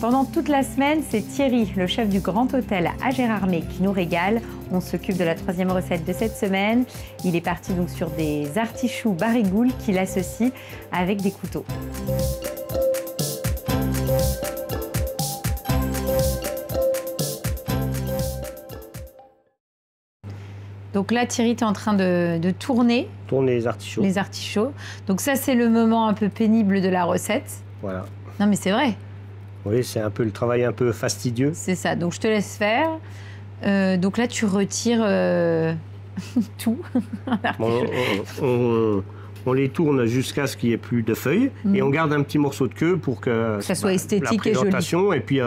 Pendant toute la semaine, c'est Thierry, le chef du Grand Hôtel à Gérardmer, qui nous régale. On s'occupe de la troisième recette de cette semaine. Il est parti donc sur des artichauts barigoules qu'il associe avec des couteaux. Donc là, Thierry, tu es en train de tourner. Tourner les artichauts. Les artichauts. Donc ça, c'est le moment un peu pénible de la recette. Voilà. Non, mais c'est vrai. Oui, c'est un peu le travail un peu fastidieux. C'est ça. Donc je te laisse faire. Donc là, tu retires tout. On les tourne jusqu'à ce qu'il n'y ait plus de feuilles et on garde un petit morceau de queue pour que ça soit esthétique et joli. Et puis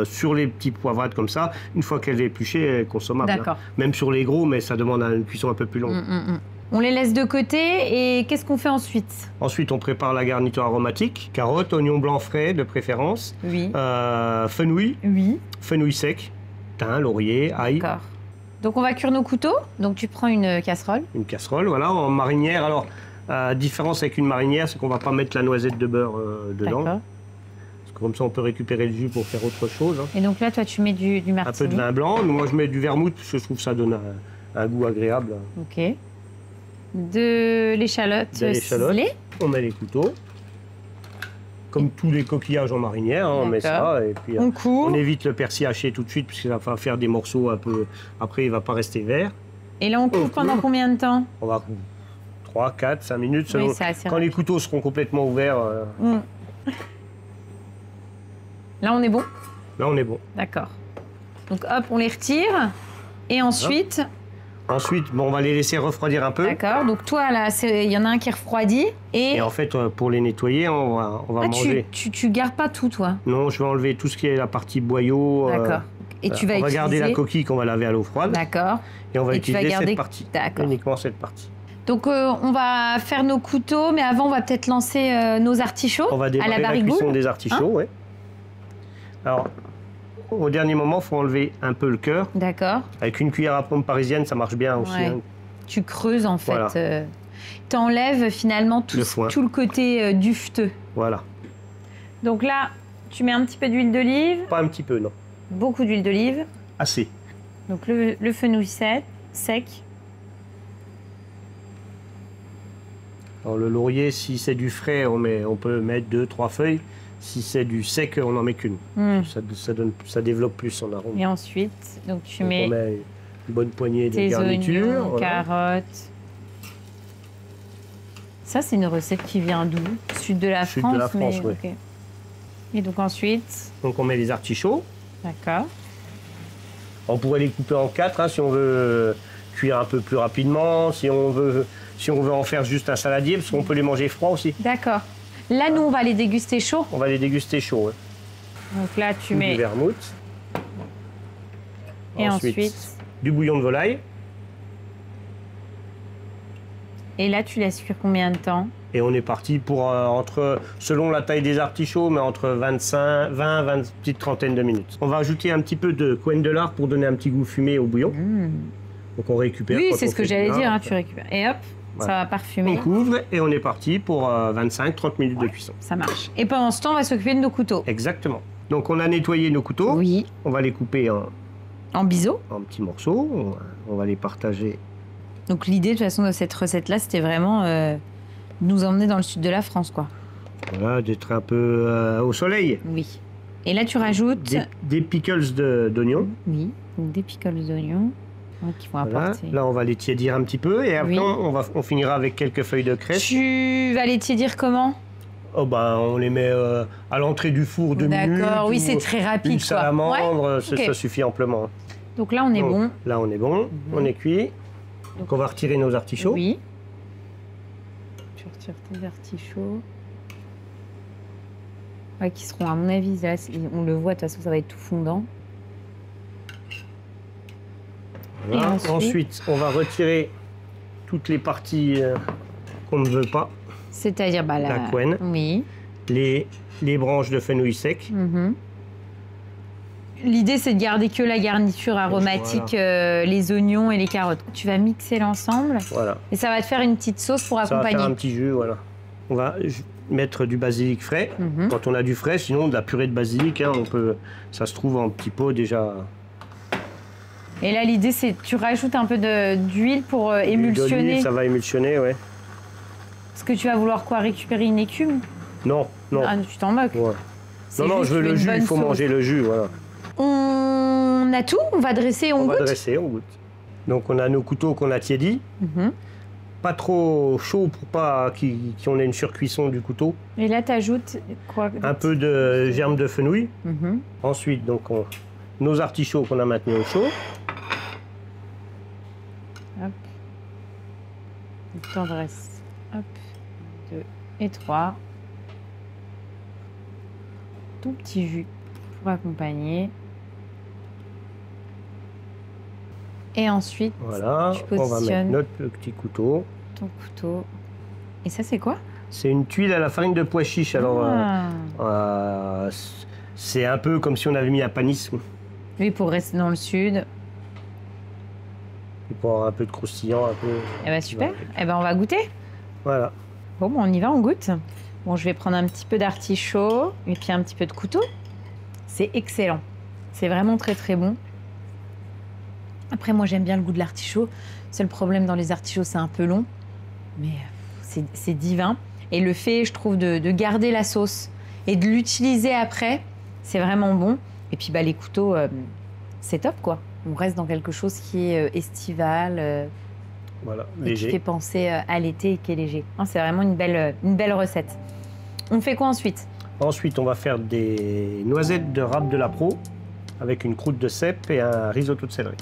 sur les petites poivrades comme ça, une fois qu'elle est épluchée, elle est consommable. D'accord. Même sur les gros, mais ça demande une cuisson un peu plus longue. On les laisse de côté et qu'est-ce qu'on fait ensuite? Ensuite, on prépare la garniture aromatique. Carottes, oignons blancs frais de préférence. Oui. Fenouil. Oui. Fenouil sec. Thym, laurier, ail. D'accord. Donc on va cuire nos couteaux. Donc tu prends une casserole. Une casserole, voilà, en marinière. Alors, différence avec une marinière, c'est qu'on va pas mettre la noisette de beurre dedans. D'accord. Parce que comme ça, on peut récupérer le jus pour faire autre chose. Et donc là, toi, tu mets du martini. Un peu de vin blanc. Moi, je mets du vermouth parce que je trouve que ça donne un goût agréable. Ok. De l'échalote ciselée. On met les couteaux. Comme tous les coquillages en marinière, hein, on met ça. Et puis on évite le persil haché tout de suite puisqu'il va faire des morceaux un peu... Après, il ne va pas rester vert. Et là, on couvre pendant combien de temps? On va 3, 4, 5 minutes. Selon... Oui, quand les couteaux seront complètement ouverts. Là, on est bon? Là, on est bon. D'accord. Donc, hop, on les retire. Et ensuite... Ensuite, bon, on va les laisser refroidir un peu. D'accord. Donc toi, là, il y en a un qui refroidit. Et en fait, pour les nettoyer, on va manger. Tu gardes pas tout, toi? Non, je vais enlever tout ce qui est la partie boyau. D'accord. Et tu vas on va garder la coquille qu'on va laver à l'eau froide. D'accord. Et on va utiliser cette partie. D'accord. Uniquement cette partie. Donc on va faire nos couteaux, mais avant, on va peut-être lancer nos artichauts. On va démarrer la cuisson des artichauts, oui. Alors, au dernier moment, il faut enlever un peu le cœur. D'accord. Avec une cuillère à pompe parisienne, ça marche bien aussi. Hein. Tu creuses en fait. Voilà. Tu enlèves finalement tout le côté dufteux. Voilà. Donc là, tu mets un petit peu d'huile d'olive. Pas un petit peu, non. Beaucoup d'huile d'olive. Assez. Donc le fenouil sec. Alors le laurier, si c'est du frais, on peut mettre 2, 3 feuilles. Si c'est du sec, on n'en met qu'une. Ça développe plus en arôme. Et ensuite, donc on met une bonne poignée de garniture. Oignons, carottes. Ça, c'est une recette qui vient d'où? Sud de la France. Sud de la France, oui. Okay. Et donc ensuite? Donc on met les artichauts. D'accord. On pourrait les couper en 4 hein, si on veut cuire un peu plus rapidement, si on veut en faire juste un saladier, parce qu'on peut les manger froids aussi. D'accord. Là, nous, on va les déguster chauds. On va les déguster chauds, oui. Donc là, tu mets du vermouth. Et ensuite du bouillon de volaille. Et là, tu laisses cuire combien de temps? Et on est parti pour, selon la taille des artichauts, mais entre 20, petite trentaine de minutes. On va ajouter un petit peu de coenne de lard pour donner un petit goût fumé au bouillon. Donc on récupère. Oui, c'est ce que j'allais dire, hein, tu récupères. Et hop. Voilà. Ça va parfumer. On couvre et on est parti pour 25-30 minutes de cuisson. Ça marche. Et pendant ce temps, on va s'occuper de nos couteaux. Exactement. Donc on a nettoyé nos couteaux. Oui. On va les couper en biseaux. En petits morceaux. On va les partager. Donc l'idée de toute façon de cette recette-là, c'était vraiment nous emmener dans le sud de la France, quoi. Voilà, d'être un peu au soleil. Oui. Et là, tu rajoutes des pickles d'oignons. Oui, donc des pickles d'oignons. Qui vont apporter. Là, on va les tiédir un petit peu et après, on finira avec quelques feuilles de crêpe. Tu vas les tiédir comment? On les met à l'entrée du four 2 minutes. D'accord, oui, c'est très rapide. Une salamandre, ça suffit amplement. Donc là, on est bon. Là, on est bon, on est cuit. Donc, on va retirer nos artichauts. Oui. Tu retires tes artichauts. Qui seront, à mon avis, là, on le voit, de toute façon, ça va être tout fondant. Voilà. Ensuite, on va retirer toutes les parties qu'on ne veut pas. C'est-à-dire la couenne, les branches de fenouil sec. L'idée, c'est de garder que la garniture aromatique, les oignons et les carottes. Tu vas mixer l'ensemble. Voilà. Et ça va te faire une petite sauce pour accompagner. Ça va faire un petit jus, voilà. On va mettre du basilic frais, quand on a du frais, sinon de la purée de basilic, hein, ça se trouve en petits pots déjà. Et là, l'idée, c'est que tu rajoutes un peu d'huile pour émulsionner. Ça va émulsionner, ouais. Est-ce que tu vas vouloir quoi, récupérer une écume? Non, non. Ah, tu t'en moques. Ouais. Non, je veux le jus, il faut manger le jus, voilà. On a tout, on va dresser, on goûte. On va dresser, on goûte. Donc on a nos couteaux qu'on a tiédis. Pas trop chaud pour pas qu'on ait une surcuisson du couteau. Et là, tu ajoutes quoi? Un peu de germe de fenouil. Ensuite, donc, nos artichauts qu'on a maintenus au chaud. Hop. On dresse. Hop. 2 et 3. Tout petit jus pour accompagner. Et ensuite, voilà, tu positionnes on va mettre notre petit couteau. Ton couteau. Et ça, c'est quoi? C'est une tuile à la farine de pois chiche. Alors, c'est un peu comme si on avait mis à panis. Oui, pour rester dans le sud. Et pour avoir un peu de croustillant, un peu. Eh ben super. Eh ben on va goûter. Voilà. Bon, on y va, on goûte. Bon, je vais prendre un petit peu d'artichaut et puis un petit peu de couteau. C'est excellent. C'est vraiment très très bon. Après, moi, j'aime bien le goût de l'artichaut. Seul problème dans les artichauts, c'est un peu long. Mais c'est divin. Et le fait, je trouve, de garder la sauce et de l'utiliser après, c'est vraiment bon. Et puis, les couteaux, c'est top, quoi. On reste dans quelque chose qui est estival. Voilà, et léger. qui fait penser à l'été et qui est léger. C'est vraiment une belle recette. On fait quoi ensuite? Ensuite, on va faire des noisettes de râpe de la Pro avec une croûte de cèpe et un risotto de céleri.